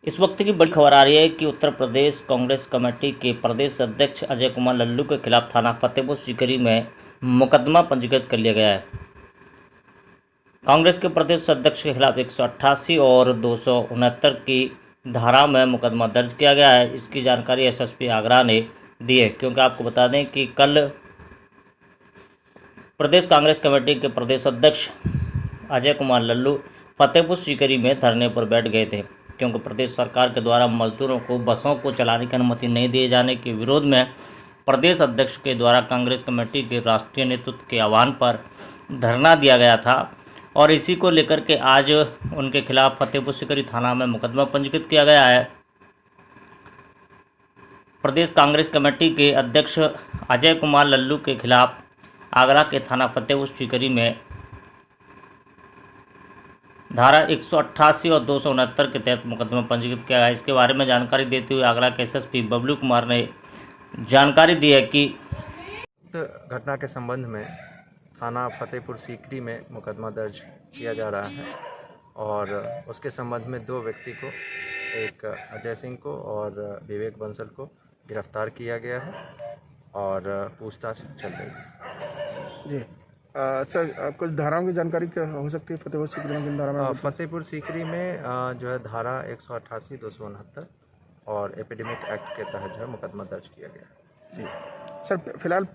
इस वक्त की बड़ी खबर आ रही है कि उत्तर प्रदेश कांग्रेस कमेटी के प्रदेश अध्यक्ष अजय कुमार लल्लू के खिलाफ थाना फतेहपुर सीकरी में मुकदमा पंजीकृत कर लिया गया है। कांग्रेस के प्रदेश अध्यक्ष के खिलाफ 188 और 269 की धारा में मुकदमा दर्ज किया गया है। इसकी जानकारी एसएसपी आगरा ने दी है, क्योंकि आपको बता दें कि कल प्रदेश कांग्रेस कमेटी के प्रदेश अध्यक्ष अजय कुमार लल्लू फतेहपुर सीकरी में धरने पर बैठ गए थे, क्योंकि प्रदेश सरकार के द्वारा मजदूरों को बसों को चलाने की अनुमति नहीं दिए जाने के विरोध में प्रदेश अध्यक्ष के द्वारा कांग्रेस कमेटी के राष्ट्रीय नेतृत्व के आह्वान पर धरना दिया गया था और इसी को लेकर के आज उनके खिलाफ फतेहपुर सीकरी थाना में मुकदमा पंजीकृत किया गया है। प्रदेश कांग्रेस कमेटी के अध्यक्ष अजय कुमार लल्लू के खिलाफ आगरा के थाना फतेहपुर सीकरी में धारा 188 और 269 के तहत मुकदमा पंजीकृत किया है। इसके बारे में जानकारी देते हुए आगरा के एसएसपी बबलू कुमार ने जानकारी दी है कि घटना के संबंध में थाना फतेहपुर सीकरी में मुकदमा दर्ज किया जा रहा है और उसके संबंध में दो व्यक्ति को, एक अजय सिंह को और विवेक बंसल को गिरफ्तार किया गया है और पूछताछ चल रही है। जी सर, कुछ धाराओं की जानकारी क्या हो सकती है फतेहपुर सीकरी में? किन धारा में? फतेहपुर सीकरी में जो है धारा 188, 269 और एपिडेमिक एक्ट के तहत जो है मुकदमा दर्ज किया गया। जी सर, फिलहाल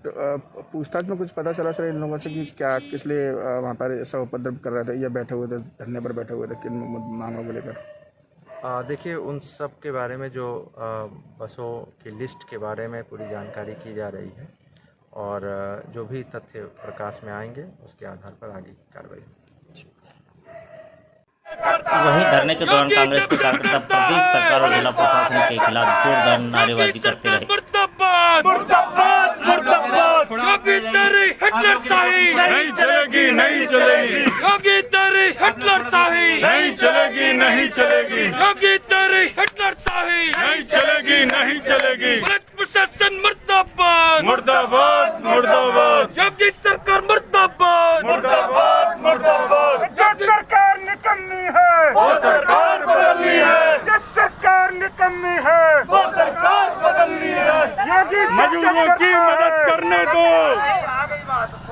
पूछताछ में कुछ पता चला सर इन लोगों से कि क्या किस लिए वहाँ पर ऐसा उपद्रव कर रहे थे या बैठे हुए थे, धरने पर बैठे हुए थे, किन मामलों को लेकर? देखिए, उन सब के बारे में जो बसों की लिस्ट के बारे में पूरी जानकारी की जा रही है और जो भी तथ्य प्रकाश में आएंगे उसके आधार पर आगे की कार्रवाई। वहीं धरने के दौरान कांग्रेस के कार्यकर्ता प्रदेश सरकार और जिला प्रशासन के खिलाफ जोरदार नारेबाजी करते रहे। नहीं चलेगी, नहीं चलेगी, योगी तेरी हिटलरशाही नहीं चलेगी, नहीं चलेगी, योगी तेरी हिटलरशाही नहीं चलेगी, नहीं चलेगी, प्रशासन मुर्दाबाद, मुर्दाबाद, मुर्दाबाद, योगी सरकार मुर्दाबाद, मुर्दाबाद, मुर्दाबाद, जो सरकार निकम्मी है वो सरकार बदलनी है, जो सरकार निकम्मी है वो सरकार बदलनी है, योगी मजदूरों की मदद करने दो।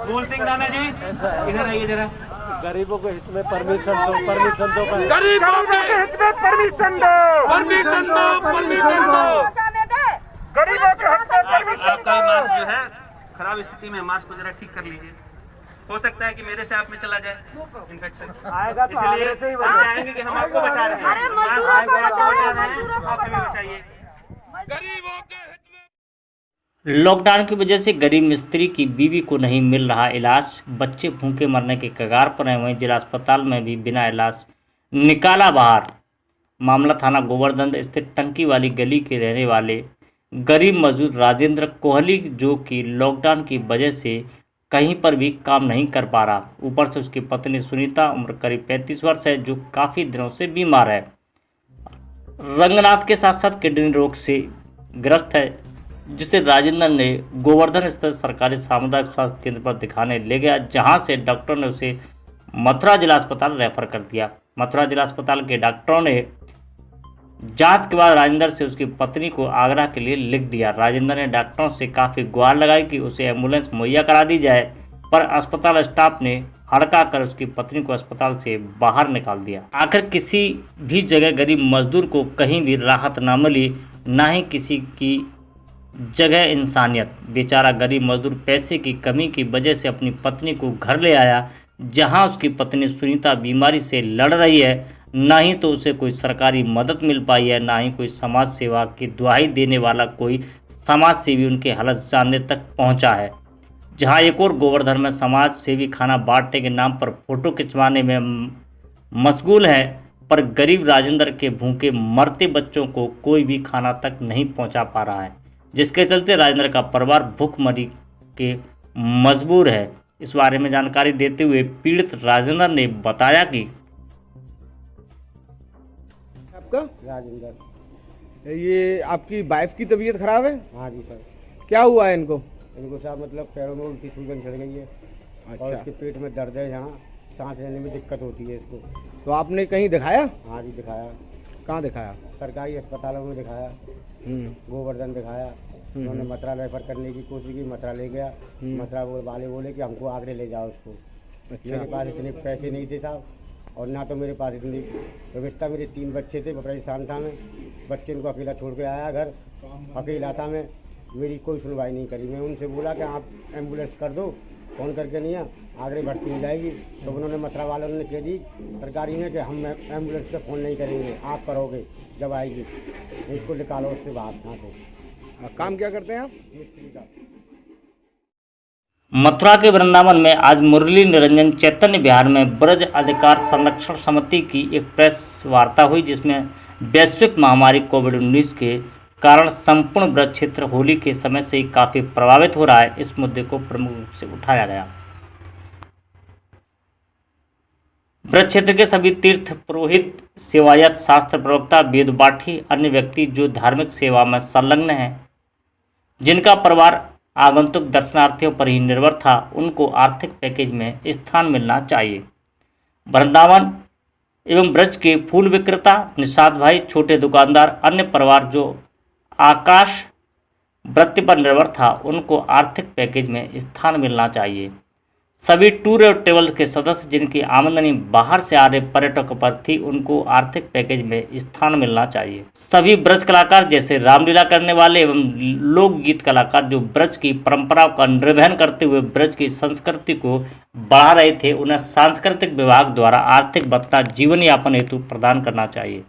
फूल सिंह राणा जी इधर आइए जरा। गरीबों के हित में परमिशन दो, परमिशन दो, गरीबों के हित में परमिशन दो, परमिशन दो, परमिशन दो, गरीबों के हित में परमिशन दो। आपका मास्क जो है खराब स्थिति में, मास्क को जरा ठीक कर लीजिए। हो सकता है कि मेरे से आप में चला जाए इन्फेक्शन, इसलिए हम चाहेंगे कि हम आपको बचा रहे हैं, आप हमें बचाइए। गरीबों के हित में लॉकडाउन की वजह से गरीब मिस्त्री की बीवी को नहीं मिल रहा इलाज, बच्चे भूखे मरने के कगार पर हैं। वहीं जिला अस्पताल में भी बिना इलाज निकाला बाहर। मामला थाना गोवर्धन स्थित टंकी वाली गली के रहने वाले गरीब मजदूर राजेंद्र कोहली, जो कि लॉकडाउन की वजह से कहीं पर भी काम नहीं कर पा रहा। ऊपर से उसकी पत्नी सुनीता, उम्र करीब 35 वर्ष है, जो काफ़ी दिनों से बीमार है। रंगनाथ के साथ साथ किडनी रोग से ग्रस्त है, जिसे राजेंद्र ने गोवर्धन स्थित सरकारी सामुदायिक स्वास्थ्य केंद्र पर दिखाने ले गया, जहां से डॉक्टर ने उसे मथुरा जिला अस्पताल रेफर कर दिया। मथुरा जिला अस्पताल के डॉक्टरों ने जांच के बाद राजेंद्र से उसकी पत्नी को आगरा के लिए लिख दिया। राजेंद्र ने डॉक्टरों से काफ़ी गुहार लगाई कि उसे एम्बुलेंस मुहैया करा दी जाए, पर अस्पताल स्टाफ ने हड़का कर उसकी पत्नी को अस्पताल से बाहर निकाल दिया। आखिर किसी भी जगह गरीब मजदूर को कहीं भी राहत ना मिली, ना ही किसी की जगह इंसानियत। बेचारा गरीब मजदूर पैसे की कमी की वजह से अपनी पत्नी को घर ले आया, जहां उसकी पत्नी सुनीता बीमारी से लड़ रही है। ना ही तो उसे कोई सरकारी मदद मिल पाई है, ना ही कोई समाज सेवा की दुआई देने वाला कोई समाज सेवी उनके हालत जानने तक पहुंचा है। जहां एक और गोवर्धन में समाज सेवी खाना बांटने के नाम पर फोटो खिंचवाने में मशगूल है, पर गरीब राजेंद्र के भूखे मरते बच्चों को कोई भी खाना तक नहीं पहुंचा पा रहा है, जिसके चलते राजेंद्र का परिवार भूखमरी के मजबूर है। इस बारे में जानकारी देते हुए पीड़ित राजेंद्र ने बताया कि आपका राजेंद्र, ये आपकी वाइफ की तबीयत खराब है? हाँ जी सर। क्या हुआ है इनको? इनको साहब मतलब पैरों में उल्टी सूजन चढ़ गई है। अच्छा। और इसके पेट में दर्द है, यहाँ सांस लेने में दिक्कत होती है इसको। तो आपने कहीं दिखाया? हाँ जी दिखाया। कहाँ दिखाया? सरकारी अस्पतालों में दिखाया, गोवर्धन दिखाया, उन्होंने मथुरा रेफर करने की कोशिश की, मथुरा ले गया, मथुरा वाले बोले कि हमको आगरे ले जाओ उसको। मेरे पास इतने पैसे नहीं थे साहब, और ना तो मेरे पास इतनी व्यवस्था। मेरे 3 बच्चे थे, परेशान था मैं, बच्चे को अकेला छोड़ के आया घर, अकेला था मैं, मेरी कोई सुनवाई नहीं करी। मैं उनसे बोला कि आप एम्बुलेंस कर दो, फ़ोन करके नहीं है, आगरे भर्ती हो जाएगी। तो उन्होंने मथुरा वालों ने कह दी सरकारी ने कि हम एम्बुलेंस पे फ़ोन नहीं करेंगे, आप करोगे जब आएगी, इसको निकालो उससे बाहर यहाँ से। काम क्या करते हैं आप? मिस्त्री का। मथुरा के वृंदावन में आज मुरली निरंजन चैतन्य विहार में ब्रज अधिकार संरक्षण समिति की एक प्रेस वार्ता हुई, जिसमें वैश्विक महामारी कोविड-19 के कारण संपूर्ण ब्रज क्षेत्र होली के समय से ही काफ़ी प्रभावित हो रहा है। इस मुद्दे को प्रमुख रूप से उठाया गया। ब्रज क्षेत्र के सभी तीर्थ पुरोहित, सेवायत, शास्त्र प्रवक्ता, वेद पाठी, अन्य व्यक्ति जो धार्मिक सेवा में संलग्न हैं, जिनका परिवार आगंतुक दर्शनार्थियों पर ही निर्भर था, उनको आर्थिक पैकेज में स्थान मिलना चाहिए। वृंदावन एवं ब्रज के फूल विक्रेता, निषाद भाई, छोटे दुकानदार, अन्य परिवार जो आकाश वृत्ति पर निर्भर था, उनको आर्थिक पैकेज में स्थान मिलना चाहिए। सभी टूर और ट्रेवल्स के सदस्य जिनकी आमदनी बाहर से आ रहे पर्यटकों पर थी, उनको आर्थिक पैकेज में स्थान मिलना चाहिए। सभी ब्रज कलाकार जैसे रामलीला करने वाले एवं लोकगीत कलाकार जो ब्रज की परंपराओं का निर्वहन करते हुए ब्रज की संस्कृति को बढ़ा रहे थे, उन्हें सांस्कृतिक विभाग द्वारा आर्थिक भत्ता जीवन यापन हेतु प्रदान करना चाहिए।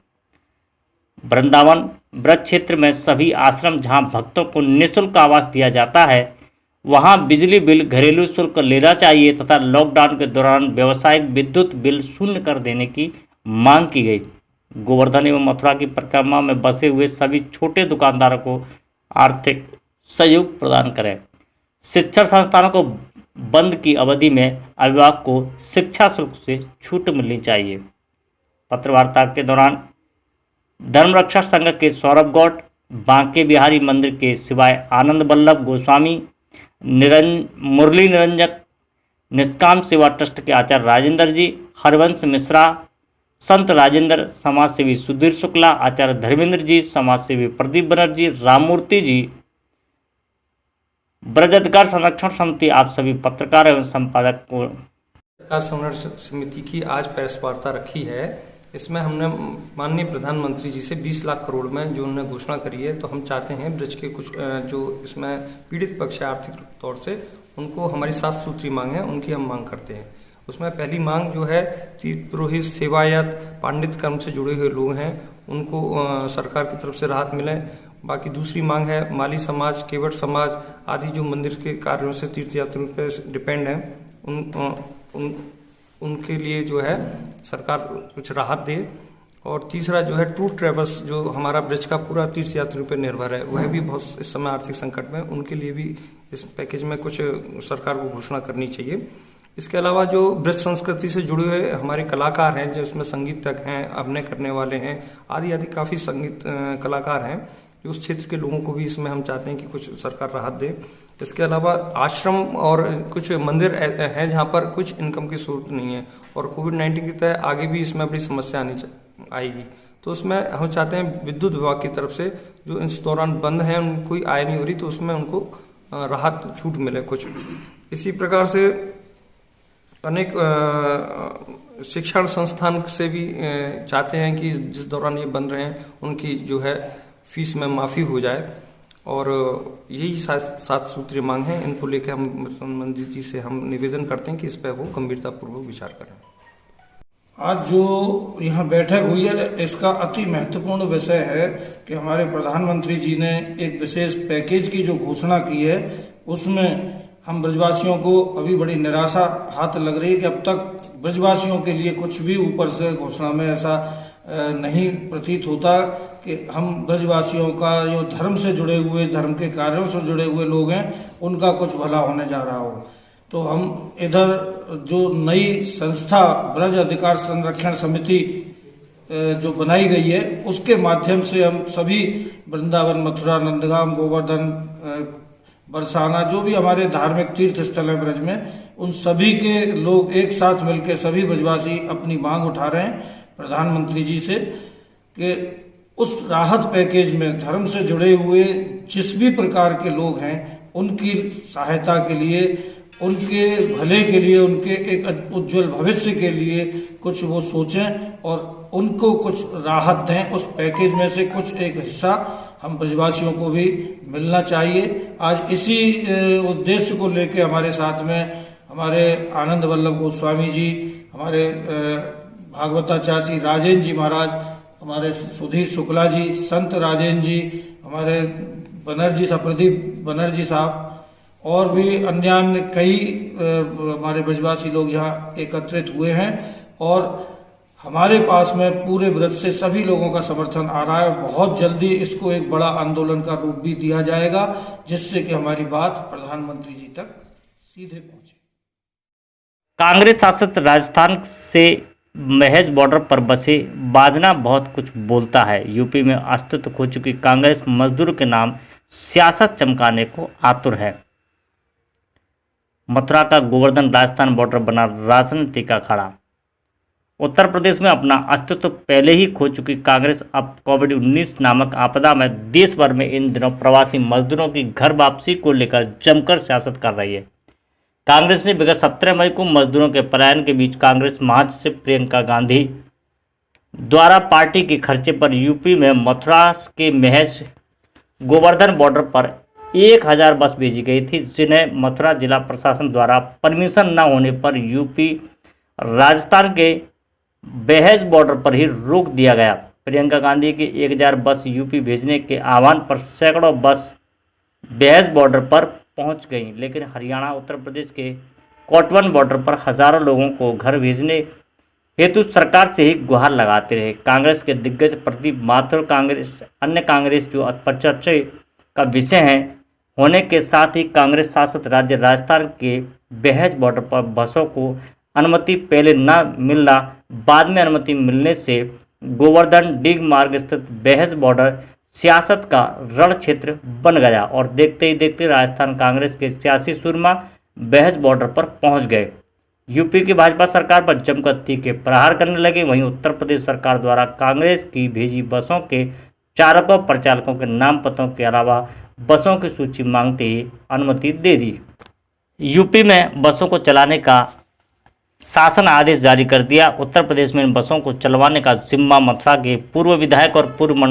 वृंदावन ब्रज क्षेत्र में सभी आश्रम जहां भक्तों को निःशुल्क आवास दिया जाता है, वहां बिजली बिल, घरेलू शुल्क लेना चाहिए तथा लॉकडाउन के दौरान व्यावसायिक विद्युत बिल शून्य कर देने की मांग की गई। गोवर्धन एवं मथुरा की परिक्रमा में बसे हुए सभी छोटे दुकानदारों को आर्थिक सहयोग प्रदान करें। शिक्षण संस्थानों को बंद की अवधि में अभिभावक को शिक्षा शुल्क से छूट मिलनी चाहिए। पत्रवार्ता के दौरान धर्मरक्षक संघ के सौरभ गौड़, बांके बिहारी मंदिर के सिवाय आनंद वल्लभ गोस्वामी, मुरली निरंजक, निष्काम सेवा ट्रस्ट के आचार्य राजेंद्र जी, हरवंश मिश्रा, संत राजेंद्र, समाजसेवी सुधीर शुक्ला, आचार्य धर्मेंद्र जी, समाजसेवी प्रदीप बनर्जी, राममूर्ति जी, ब्रज अधिकार संरक्षण समिति, आप सभी पत्रकार एवं संपादक को अधिकार संरक्षण समिति की आज प्रेस वार्ता रखी है। इसमें हमने माननीय प्रधानमंत्री जी से 20 लाख करोड़ में जो उन्होंने घोषणा करी है, तो हम चाहते हैं ब्रज के कुछ जो इसमें पीड़ित पक्ष है आर्थिक तौर से, उनको हमारी 7 सूत्री मांग है, उनकी हम मांग करते हैं। उसमें पहली मांग जो है तीर्थ पुरोहित, सेवायत, पांडित कर्म से जुड़े हुए लोग हैं, उनको सरकार की तरफ से राहत मिले। बाकी दूसरी मांग है माली समाज, केवट समाज आदि जो मंदिर के कार्यों से तीर्थयात्रियों पर डिपेंड हैं, उनके लिए जो है सरकार कुछ राहत दे। और तीसरा जो है टूर ट्रेवल्स, जो हमारा ब्रज का पूरा तीर्थ यात्रियों पर निर्भर है, वह भी बहुत इस समय आर्थिक संकट में, उनके लिए भी इस पैकेज में कुछ सरकार को घोषणा करनी चाहिए। इसके अलावा जो ब्रज संस्कृति से जुड़े हुए हमारे कलाकार हैं, जो इसमें संगीतज्ञ हैं, अभिनय करने वाले हैं, आदि काफ़ी संगीत कलाकार हैं, उस क्षेत्र के लोगों को भी इसमें हम चाहते हैं कि कुछ सरकार राहत दे। इसके अलावा आश्रम और कुछ मंदिर हैं जहाँ पर कुछ इनकम की स्रोत नहीं है, और कोविड-19 की तरह आगे भी इसमें बड़ी समस्या आएगी, तो उसमें हम चाहते हैं विद्युत विभाग की तरफ से जो इस दौरान बंद है, उनको कोई आय नहीं हो रही, तो उसमें उनको राहत छूट मिले कुछ। इसी प्रकार से अनेक शिक्षण संस्थान से भी चाहते हैं कि जिस दौरान ये बन रहे हैं उनकी जो है फीस में माफ़ी हो जाए, और यही 7 सूत्रीय मांग है। इनको लेकर हम संबंधित जी से हम निवेदन करते हैं कि इस पर वो गंभीरतापूर्वक विचार करें। आज जो यहाँ बैठक हुई है, इसका अति महत्वपूर्ण विषय है कि हमारे प्रधानमंत्री जी ने एक विशेष पैकेज की जो घोषणा की है, उसमें हम ब्रजवासियों को अभी बड़ी निराशा हाथ लग रही है कि अब तक ब्रजवासियों के लिए कुछ भी ऊपर से घोषणा में ऐसा नहीं प्रतीत होता कि हम ब्रजवासियों का जो धर्म से जुड़े हुए, धर्म के कार्यों से जुड़े हुए लोग हैं, उनका कुछ भला होने जा रहा हो। तो हम इधर जो नई संस्था ब्रज अधिकार संरक्षण समिति जो बनाई गई है, उसके माध्यम से हम सभी वृंदावन, मथुरा, नंदगाम, गोवर्धन, बरसाना, जो भी हमारे धार्मिक तीर्थ स्थल है ब्रज में, उन सभी के लोग एक साथ मिलकर सभी ब्रजवासी अपनी मांग उठा रहे हैं प्रधानमंत्री जी से कि उस राहत पैकेज में धर्म से जुड़े हुए जिस भी प्रकार के लोग हैं उनकी सहायता के लिए, उनके भले के लिए, उनके एक उज्जवल भविष्य के लिए कुछ वो सोचें और उनको कुछ राहत दें। उस पैकेज में से कुछ एक हिस्सा हम ब्रजवासियों को भी मिलना चाहिए। आज इसी उद्देश्य को लेकर हमारे साथ में हमारे आनंद वल्लभ गोस्वामी जी, हमारे भागवताचार्य श्री राजेंद्र जी महाराज, हमारे सुधीर शुक्ला जी, संत राजेंद्र जी, हमारे बनर्जी साहब, प्रदीप बनर्जी साहब और भी अन्य कई हमारे ब्रजवासी लोग यहाँ एकत्रित हुए हैं और हमारे पास में पूरे ब्रज से सभी लोगों का समर्थन आ रहा है। बहुत जल्दी इसको एक बड़ा आंदोलन का रूप भी दिया जाएगा जिससे कि हमारी बात प्रधानमंत्री जी तक सीधे पहुंचे। कांग्रेस शासित राजस्थान से महज बॉर्डर पर बसे बाजना बहुत कुछ बोलता है। यूपी में अस्तित्व खो चुकी कांग्रेस मजदूरों के नाम सियासत चमकाने को आतुर है। मथुरा का गोवर्धन राजस्थान बॉर्डर बना राजनीति का अखाड़ा। उत्तर प्रदेश में अपना अस्तित्व पहले ही खो चुकी कांग्रेस अब कोविड-19 नामक आपदा में देश भर में इन दिनों प्रवासी मजदूरों की घर वापसी को लेकर जमकर सियासत कर रही है। कांग्रेस ने विगत 17 मई को मजदूरों के पलायन के बीच कांग्रेस महासचिव प्रियंका गांधी द्वारा पार्टी के खर्चे पर यूपी में मथुरा के महज गोवर्धन बॉर्डर पर 1000 बस भेजी गई थी, जिन्हें मथुरा जिला प्रशासन द्वारा परमिशन न होने पर यूपी राजस्थान के बेहज बॉर्डर पर ही रोक दिया गया। प्रियंका गांधी के 1000 बस यूपी भेजने के आह्वान पर सैकड़ों बस बेहज बॉर्डर पर पहुंच गई, लेकिन हरियाणा उत्तर प्रदेश के कोटवन बॉर्डर पर हजारों लोगों को घर भेजने हेतु सरकार से ही गुहार लगाते रहे। कांग्रेस के दिग्गज प्रदीप माथुर अन्य कांग्रेस जो चर्चा का विषय है होने के साथ ही कांग्रेस शासित राज्य राजस्थान के बेहज बॉर्डर पर बसों को अनुमति पहले न मिलना, बाद में अनुमति मिलने से गोवर्धन डिग मार्ग स्थित बेहज बॉर्डर सियासत का रण क्षेत्र बन गया और देखते ही देखते राजस्थान कांग्रेस के सियासी सुरमा बेहज बॉर्डर पर पहुंच गए। यूपी की भाजपा सरकार पर जमकर तीखे प्रहार करने लगे। वहीं उत्तर प्रदेश सरकार द्वारा कांग्रेस की भेजी बसों के चालकों परिचालकों के नाम पतों के अलावा बसों की सूची मांगते ही अनुमति दे दी। यूपी में बसों को चलाने का शासन आदेश जारी कर दिया। उत्तर प्रदेश में इन बसों को चलवाने का जिम्मा मथुरा के पूर्व विधायक और पूर्व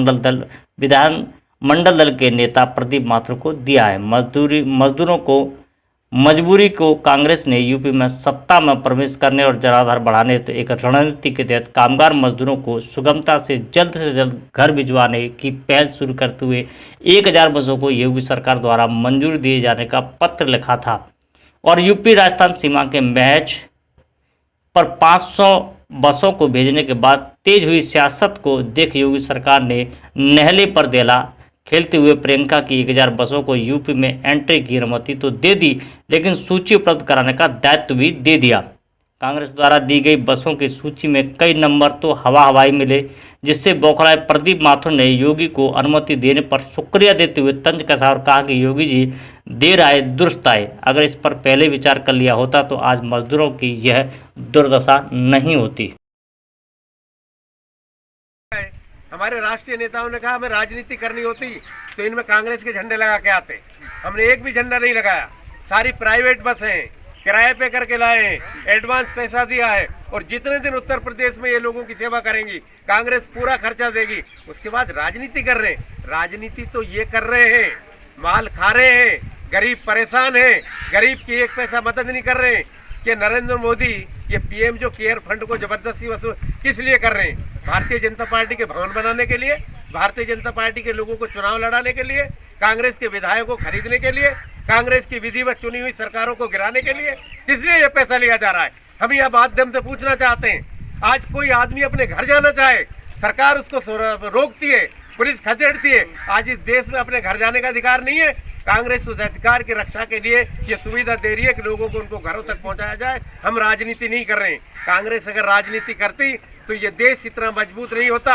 विधान मंडल दल के नेता प्रदीप माथुर को दिया है। मजदूरों को मजबूरी को कांग्रेस ने यूपी में सत्ता में प्रवेश करने और जनाधार बढ़ाने तो एक रणनीति के तहत कामगार मजदूरों को सुगमता से जल्द घर भिजवाने की पहल शुरू करते हुए 1000 बसों को योगी सरकार द्वारा मंजूरी दिए जाने का पत्र लिखा था और यूपी राजस्थान सीमा के मैच पर 500 बसों को भेजने के बाद तेज हुई सियासत को देख योगी सरकार ने नहले पर देला खेलते हुए प्रियंका की 1000 बसों को यूपी में एंट्री की अनुमति तो दे दी, लेकिन सूची उपलब्ध कराने का दायित्व भी दे दिया। कांग्रेस द्वारा दी गई बसों की सूची में कई नंबर तो हवाई मिले, जिससे बौखलाए प्रदीप माथुर ने योगी को अनुमति देने पर शुक्रिया देते हुए तंज कसा और कहा कि योगी जी देर आए दुरुस्त आए। अगर इस पर पहले विचार कर लिया होता तो आज मजदूरों की यह दुर्दशा नहीं होती। हमारे राष्ट्रीय नेताओं ने कहा हमें राजनीति करनी होती तो इनमें कांग्रेस के झंडे लगा के आते। हमने एक भी झंडा नहीं लगाया। सारी प्राइवेट बस हैं, किराए पे करके लाए हैं, एडवांस पैसा दिया है और जितने दिन उत्तर प्रदेश में ये लोगों की सेवा करेंगी कांग्रेस पूरा खर्चा देगी। उसके बाद राजनीति कर रहे हैं। राजनीति तो ये कर रहे हैं, माल खा रहे हैं, गरीब परेशान है, गरीब की एक पैसा मदद नहीं कर रहे हैं कि नरेंद्र मोदी ये पीएम जो केयर फंड को जबरदस्ती वसूल किस लिए कर रहे हैं? भारतीय जनता पार्टी के भवन बनाने के लिए, भारतीय जनता पार्टी के लोगों को चुनाव लड़ाने के लिए, कांग्रेस के विधायकों को खरीदने के लिए, कांग्रेस की विधिवत चुनी हुई सरकारों को गिराने के लिए, किस लिए ये पैसा लिया जा रहा है? हम यह माध्यम से पूछना चाहते हैं। आज कोई आदमी अपने घर जाना चाहे, सरकार उसको रोकती है, पुलिस खदेड़ती है। आज इस देश में अपने घर जाने का अधिकार नहीं है। कांग्रेस उस अधिकार की रक्षा के लिए ये सुविधा दे रही है कि लोगों को उनको घरों तक पहुंचाया जाए। हम राजनीति नहीं कर रहे हैं। कांग्रेस अगर राजनीति करती तो ये देश इतना मजबूत नहीं होता।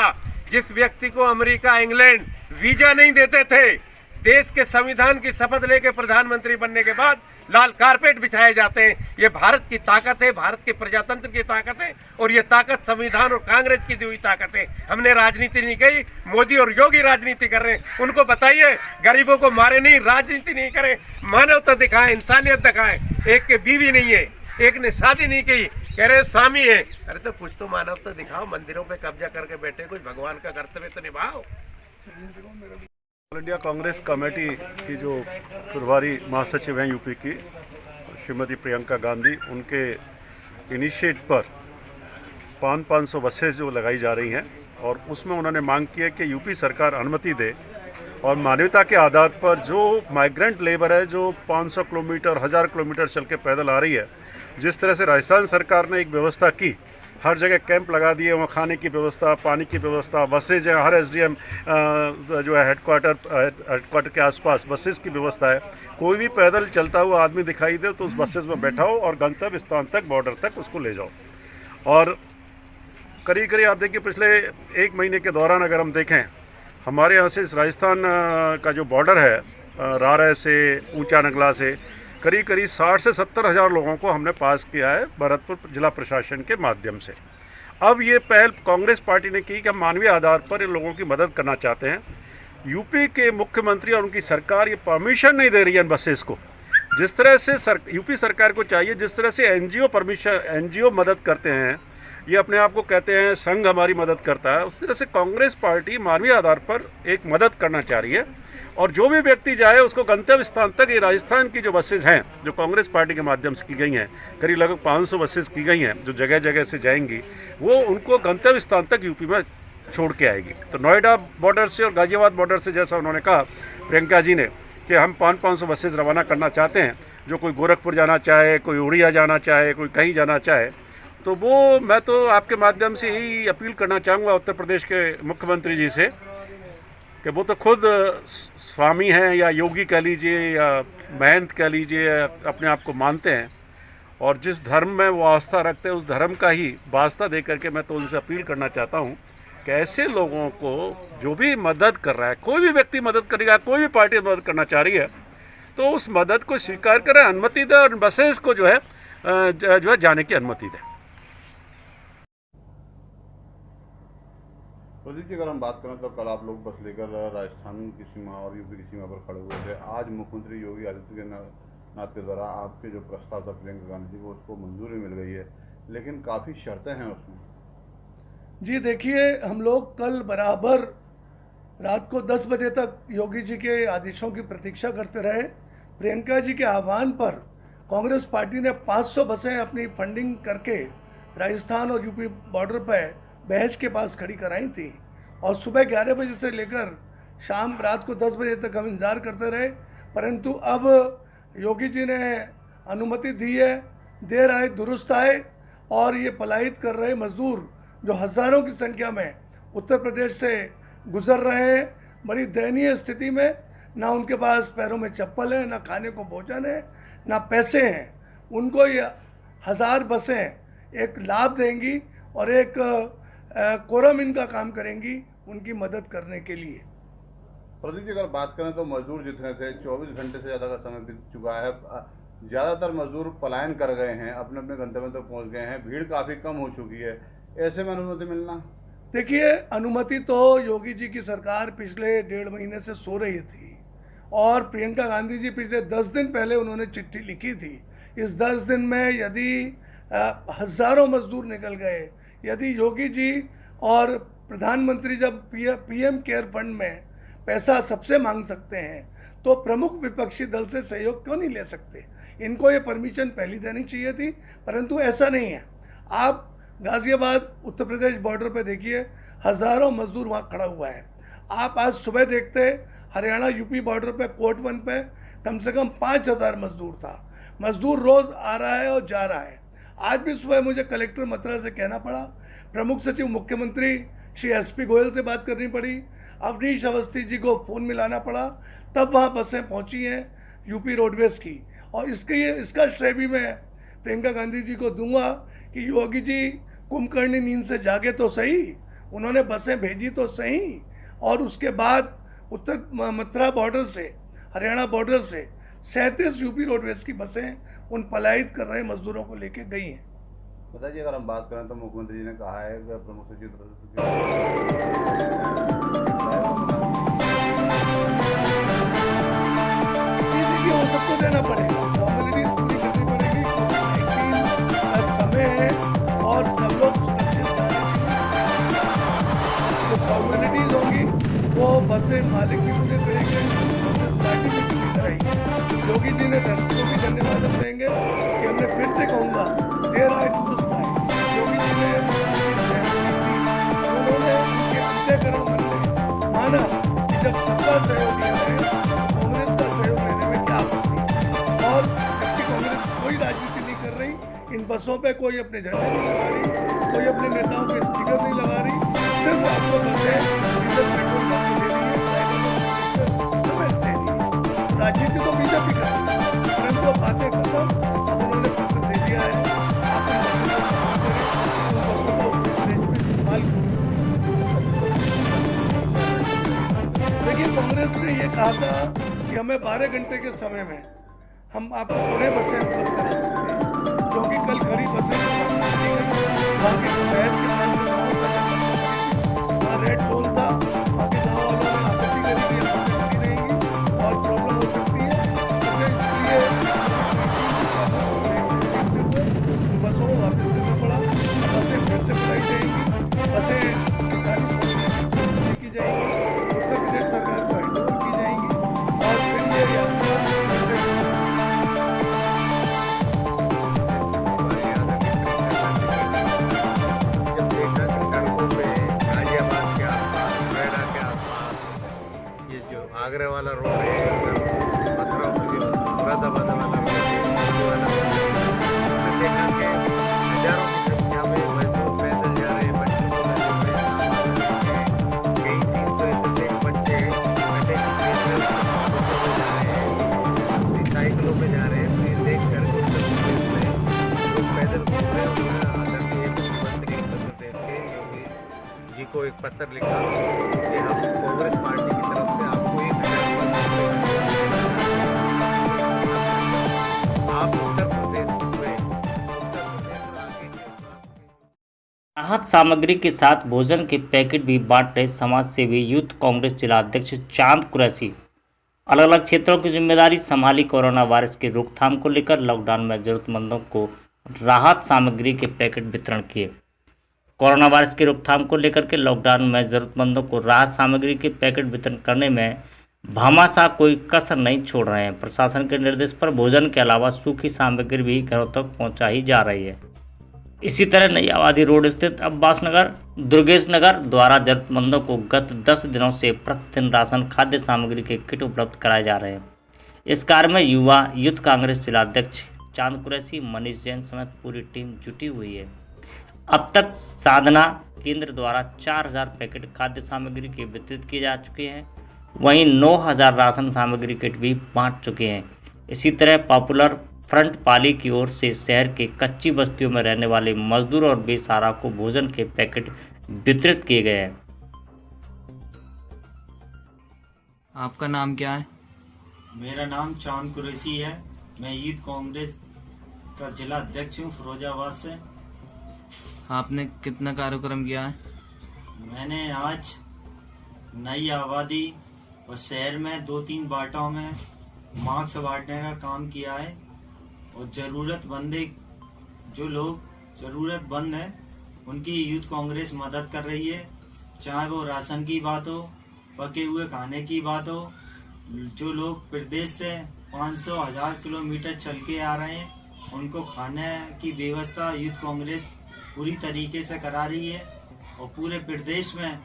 जिस व्यक्ति को अमेरिका, इंग्लैंड वीजा नहीं देते थे, देश के संविधान की शपथ लेके प्रधानमंत्री बनने के बाद लाल कारपेट बिछाए जाते हैं। ये भारत की ताकत है, भारत के प्रजातंत्र की ताकत है, और ये ताकत संविधान और कांग्रेस की दी हुई ताकत है। हमने राजनीति नहीं की, मोदी और योगी राजनीति कर रहे हैं। उनको बताइए, गरीबों को मारे नहीं, राजनीति नहीं करें, मानवता दिखाएं, इंसानियत दिखाएं। एक के बीवी नहीं है, एक ने शादी नहीं की, कह रहे स्वामी है। अरे तो कुछ तो मानवता दिखाओ, मंदिरों पे कब्जा करके बैठे, कुछ भगवान का कर्तव्य तो निभाओ। ऑल इंडिया कांग्रेस कमेटी की जो प्रभारी महासचिव हैं यूपी की श्रीमती प्रियंका गांधी, उनके इनिशिएट पर 500 बसेस जो लगाई जा रही हैं, और उसमें उन्होंने मांग की है कि यूपी सरकार अनुमति दे और मानवता के आधार पर जो माइग्रेंट लेबर है जो 500 किलोमीटर 1000 किलोमीटर चल के पैदल आ रही है, जिस तरह से राजस्थान सरकार ने एक व्यवस्था की, हर जगह कैंप लगा दिए, वहाँ खाने की व्यवस्था, पानी की व्यवस्था, बसेज हैं, हर एसडीएम जो है हेडक्वार्टर के आसपास बसेस की व्यवस्था है। कोई भी पैदल चलता हुआ आदमी दिखाई दे तो उस बसेस में बैठाओ और गंतव्य स्थान तक, बॉर्डर तक उसको ले जाओ। और करीब करीब आप देखिए पिछले 1 महीने के दौरान अगर हम देखें, हमारे यहाँ से इस राजस्थान का जो बॉर्डर है रारा से ऊंचा नगला से करीब 60 से 70 हज़ार लोगों को हमने पास किया है भरतपुर जिला प्रशासन के माध्यम से। अब ये पहल कांग्रेस पार्टी ने की कि हम मानवीय आधार पर इन लोगों की मदद करना चाहते हैं। यूपी के मुख्यमंत्री और उनकी सरकार ये परमिशन नहीं दे रही है इन बसेस को। जिस तरह से यूपी सरकार को चाहिए, जिस तरह से एनजीओ मदद करते हैं, ये अपने आप को कहते हैं संघ हमारी मदद करता है, उस तरह से कांग्रेस पार्टी मानवीय आधार पर एक मदद करना चाह रही है। और जो भी व्यक्ति जाए उसको गंतव्य स्थान तक, ये राजस्थान की जो बसेस हैं जो कांग्रेस पार्टी के माध्यम से की गई हैं, करीब लगभग 500 बसेस की गई हैं जो जगह जगह से जाएंगी, वो उनको गंतव्य स्थान तक यूपी में छोड़ के आएगी। तो नोएडा बॉर्डर से और गाजियाबाद बॉर्डर से, जैसा उन्होंने कहा प्रियंका जी ने, कि हम 500 बसेस रवाना करना चाहते हैं, जो कोई गोरखपुर जाना चाहे, कोई उड़िया जाना चाहे, कोई कहीं जाना चाहे, तो वो मैं तो आपके माध्यम से यही अपील करना चाहूँगा उत्तर प्रदेश के मुख्यमंत्री जी से कि वो तो खुद स्वामी हैं या योगी कह लीजिए या महंत कह लीजिए, अपने आप को मानते हैं, और जिस धर्म में वो आस्था रखते हैं उस धर्म का ही वास्ता दे करके मैं तो उनसे अपील करना चाहता हूँ कि ऐसे लोगों को जो भी मदद कर रहा है, कोई भी व्यक्ति मदद करेगा, कोई भी पार्टी मदद करना चाह रही है, तो उस मदद को स्वीकार करें, अनुमति दें और बसेस को जो है जाने की अनुमति दें। प्रदीप जी, अगर हम बात करें तो कल आप लोग बस लेकर राजस्थान की सीमा और यूपी की सीमा पर खड़े हुए थे। आज मुख्यमंत्री योगी आदित्यनाथ के द्वारा आपके जो प्रस्ताव था प्रियंका गांधी को, उसको मंजूरी मिल गई है, लेकिन काफ़ी शर्तें हैं उसमें। जी देखिए, हम लोग कल बराबर रात को 10 बजे तक योगी जी के आदेशों की प्रतीक्षा करते रहे। प्रियंका जी के आह्वान पर कांग्रेस पार्टी ने 500 बसें अपनी फंडिंग करके राजस्थान और यूपी बॉर्डर पर बहज के पास खड़ी कराई थी, और सुबह 11 बजे से लेकर शाम रात को 10 बजे तक हम इंतज़ार करते रहे। परंतु अब योगी जी ने अनुमति दी है, देर आए दुरुस्त आए, और ये पलायित कर रहे मजदूर जो हज़ारों की संख्या में उत्तर प्रदेश से गुजर रहे हैं, बड़ी दयनीय स्थिति में, ना उनके पास पैरों में चप्पल है, ना खाने को भोजन है, ना पैसे हैं, उनको ये 1000 बसें एक लाभ देंगी और एक कोरम इनका काम करेंगी उनकी मदद करने के लिए। प्रदीप जी, अगर बात करें तो मजदूर जितने थे 24 घंटे से ज़्यादा का समय बीत चुका है, ज़्यादातर मजदूर पलायन कर गए हैं, अपने अपने गंतव्य तक पहुंच गए हैं, भीड़ काफ़ी कम हो चुकी है, ऐसे में अनुमति मिलना? देखिए, अनुमति तो योगी जी की सरकार पिछले 1.5 महीने से सो रही थी, और प्रियंका गांधी जी पिछले 10 दिन पहले उन्होंने चिट्ठी लिखी थी। इस 10 दिन में यदि हज़ारों मजदूर निकल गए, यदि योगी जी और प्रधानमंत्री जब पीएम केयर फंड में पैसा सबसे मांग सकते हैं, तो प्रमुख विपक्षी दल से सहयोग क्यों नहीं ले सकते? इनको ये परमिशन पहले देनी चाहिए थी, परंतु ऐसा नहीं है। आप गाजियाबाद उत्तर प्रदेश बॉर्डर पे देखिए, हज़ारों मजदूर वहाँ खड़ा हुआ है। आप आज सुबह देखते हरियाणा यूपी बॉर्डर पे कोट 1 पे कम से कम 5000 मजदूर था। मजदूर रोज़ आ रहा है और जा रहा है। आज भी सुबह मुझे कलेक्टर मथुरा से कहना पड़ा, प्रमुख सचिव मुख्यमंत्री श्री एसपी गोयल से बात करनी पड़ी, अवनीश अवस्थी जी को फ़ोन मिलाना पड़ा, तब वहाँ बसें पहुँची हैं यूपी रोडवेज़ की। और इसका श्रेय भी मैं प्रियंका गांधी जी को दूंगा कि योगी जी कुंभकर्णी नींद से जागे तो सही, उन्होंने बसें भेजी तो सही, और उसके बाद उत्तर मथुरा बॉर्डर से, हरियाणा बॉर्डर से 37 यूपी रोडवेज की बसें उन पलायित कर रहे मजदूरों को लेके गई हैं। बताइए, अगर हम बात करें तो मुख्यमंत्री जी ने कहा है कि प्रमुख सचिव वो सबको देना पड़ेगा, फॉर्मेलिटीज पूरी करनी पड़ेगी। कोविड-19 का समय है और सब लोग सुरक्षित जो फॉर्मेलिटीज होंगी वो बसें मालिक भी पूरे करेंगे, कांग्रेस पार्टी भी पूरी कराएगी। योगी जी ने को भी धन्यवाद हम देंगे कि हमने फिर से कहूँगा देर आए दुरुस्त आए। योगी जी ने उन्होंने उनके अंत्यकरण मन में माना कि जब सबका सहयोग लिया है कांग्रेस का सहयोग लेने में क्या आपत्ति है। और जबकि कांग्रेस कोई राजनीति नहीं कर रही, इन बसों पे कोई अपने झंडे नहीं लगा रही, कोई अपने नेताओं पे स्टिकर नहीं लगा रही, सिर्फ आपको बसें डीजल पेट्रोल दे रही है, समय दे रही है। राजनीति तो बीजेपी कर रही है, परंतु बातें खत्म। अब उन्होंने पत्र दे दिया है, आप उन बसों को देश में इस्तेमाल करें। देखिए, कांग्रेस ने ये कहा था कि हमें 12 घंटे के समय में हम आपको पूरे बसें उपलब्ध करा सकते हैं, क्योंकि कल खड़ी बसें वहाँ के शहर के पास वहाँ रेड जोन था, वहाँ के गाँव वालों ने आपत्ति करी कि बसें खड़ी रहेंगी और प्रॉब्लम हो सकती है। इसलिए बसों को वापस करना पड़ा, बसें फिर से बुलाई जाएंगी, बसें की जाएंगी, उत्तर प्रदेश सरकार को हैंडओवर की जाएंगी और फिर ये यात्रा जब देखा कि सड़कों पे गाजियाबाद के आसपास, नोएडा के आसपास ये जो आगरा वाला रोड है, मथुरा मुरादाबाद वाला रोड है, उसमें देखा कि हजारों की संख्या में मजदूर पैदल जा रहे हैं, बच्चों को लगे हुए कई सीन तो ऐसे थे बच्चे बैठे जा रहे हैं, साइकिलों पे जा रहे हैं। तो ये देख कर उत्तर प्रदेश में लोग पैदल घूम रहे हैं। उन्होंने आदरणीय मुख्यमंत्री उत्तर प्रदेश के योगी जी को एक पत्र लिखा कि हम कांग्रेस पार्टी की तरफ से आपको 1000 बस आप उत्तर प्रदेश में आगे के राहत सामग्री के साथ भोजन के पैकेट भी बांट रहे समाज सेवी यूथ कांग्रेस जिला अध्यक्ष चांद कुरैशी। अलग अलग क्षेत्रों की जिम्मेदारी संभाली। कोरोना वायरस की रोकथाम को लेकर लॉकडाउन में जरूरतमंदों को राहत सामग्री के पैकेट वितरण किए। कोरोना वायरस की रोकथाम को लेकर के लॉकडाउन में जरूरतमंदों को राहत सामग्री के पैकेट वितरण करने में भामाशाह कोई कसर नहीं छोड़ रहे हैं। प्रशासन के निर्देश पर भोजन के अलावा सूखी सामग्री भी घरों तक पहुंचाई जा रही है। इसी तरह नई आबादी रोड स्थित अब्बास नगर, दुर्गेश नगर द्वारा जरूरतमंदों को गत 10 दिनों से प्रतिदिन राशन खाद्य सामग्री के किट उपलब्ध कराए जा रहे हैं। इस कार्य में युवा यूथ कांग्रेस जिला अध्यक्ष चांद कुरैशी, मनीष जैन समेत पूरी टीम जुटी हुई है। अब तक साधना केंद्र द्वारा 4000 पैकेट खाद्य सामग्री के वितरित किए जा चुके हैं। वहीं 9000 राशन सामग्री किट भी बांट चुके हैं। इसी तरह पॉपुलर फ्रंट पाली की ओर से शहर के कच्ची बस्तियों में रहने वाले मजदूर और बेसहारा को भोजन के पैकेट वितरित किए गए हैं। आपका नाम क्या है? मेरा नाम चांद कुरैशी है। मैं यूथ कांग्रेस का जिला अध्यक्ष हूँ फिरोजाबाद से। आपने कितना कार्यक्रम किया है? मैंने आज नई आबादी और शहर में 2-3 बाटों में मास्क बांटने का काम किया है और जो लोग ज़रूरतमंद हैं उनकी यूथ कांग्रेस मदद कर रही है। चाहे वो राशन की बात हो, पके हुए खाने की बात हो। जो लोग प्रदेश से 500-1000 किलोमीटर चल के आ रहे हैं उनको खाने की व्यवस्था यूथ कांग्रेस पूरी तरीके से करा रही है और पूरे प्रदेश में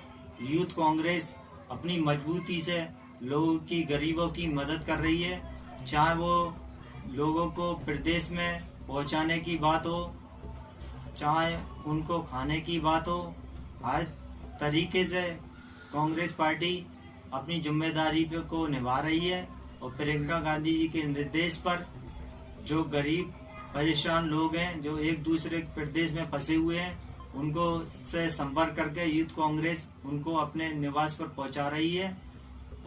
यूथ कांग्रेस अपनी मजबूती से लोगों की, गरीबों की मदद कर रही है। चाहे वो लोगों को प्रदेश में पहुंचाने की बात हो, चाहे उनको खाने की बात हो, हर तरीके से कांग्रेस पार्टी अपनी जिम्मेदारी को निभा रही है। और प्रियंका गांधी जी के निर्देश पर जो गरीब परेशान लोग हैं, जो एक दूसरे प्रदेश में फंसे हुए हैं, उनको से संपर्क करके यूथ कांग्रेस उनको अपने निवास पर पहुंचा रही है।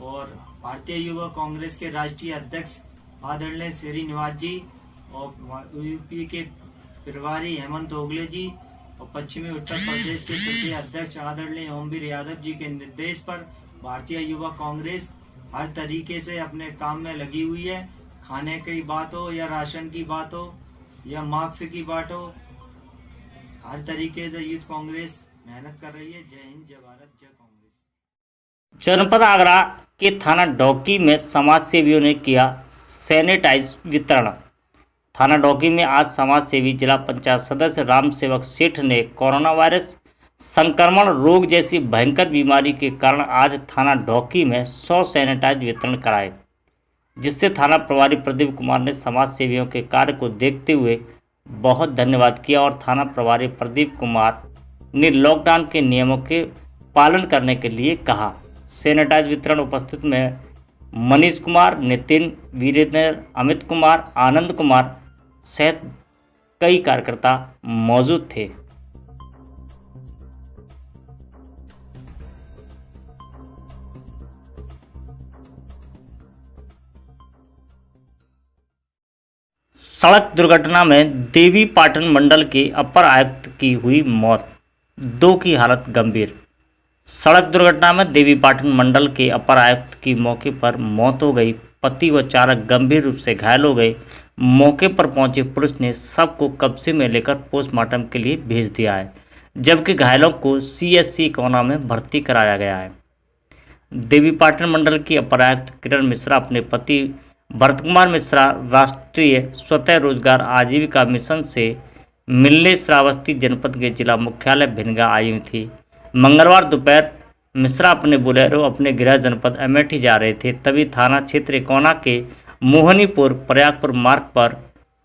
और भारतीय युवा कांग्रेस के राष्ट्रीय अध्यक्ष आदरणीय श्रीनिवास जी और यूपी के प्रभारी हेमंत ओगले जी और पश्चिमी उत्तर प्रदेश के प्रदेश अध्यक्ष आदरणीय ओमवीर यादव जी के निर्देश पर भारतीय युवा कांग्रेस हर तरीके से अपने काम में लगी हुई है। खाने की बात हो या राशन की बात हो या मार्क्स की बात हो, हर तरीके से यूथ कांग्रेस मेहनत कर रही है। जय हिंद, जय भारत, जय कांग्रेस। जनपद आगरा के थाना डौकी में समाज सेवियों ने किया सैनिटाइज वितरण। थाना डौकी में आज समाज सेवी जिला पंचायत सदस्य राम सेवक सेठ ने कोरोना वायरस संक्रमण रोग जैसी भयंकर बीमारी के कारण आज थाना डौकी में 100 सैनिटाइज वितरण कराए, जिससे थाना प्रभारी प्रदीप कुमार ने समाज सेवियों के कार्य को देखते हुए बहुत धन्यवाद किया और थाना प्रभारी प्रदीप कुमार ने लॉकडाउन के नियमों के पालन करने के लिए कहा। सैनिटाइज वितरण उपस्थित में मनीष कुमार, नितिन, वीरेंद्र, अमित कुमार, आनंद कुमार सहित कई कार्यकर्ता मौजूद थे। सड़क दुर्घटना में देवीपाटन मंडल के अपर आयुक्त की हुई मौत, 2 की हालत गंभीर। सड़क दुर्घटना में देवीपाटन मंडल के अपर आयुक्त की मौके पर मौत हो गई। पति व चालक गंभीर रूप से घायल हो गए। मौके पर पहुंची पुलिस ने शव को कब्जे में लेकर पोस्टमार्टम के लिए भेज दिया है, जबकि घायलों को CSC कोना में भर्ती कराया गया है। देवीपाटन मंडल की अपर आयुक्त किरण मिश्रा अपने पति भरत कुमार मिश्रा राष्ट्रीय स्वतः रोजगार आजीविका मिशन से मिलने श्रावस्ती जनपद के जिला मुख्यालय भिनगा आई हुई थी। मंगलवार दोपहर मिश्रा अपने बोलेरो अपने गृह जनपद अमेठी जा रहे थे, तभी थाना क्षेत्र कोना के मोहनीपुर प्रयागपुर मार्ग पर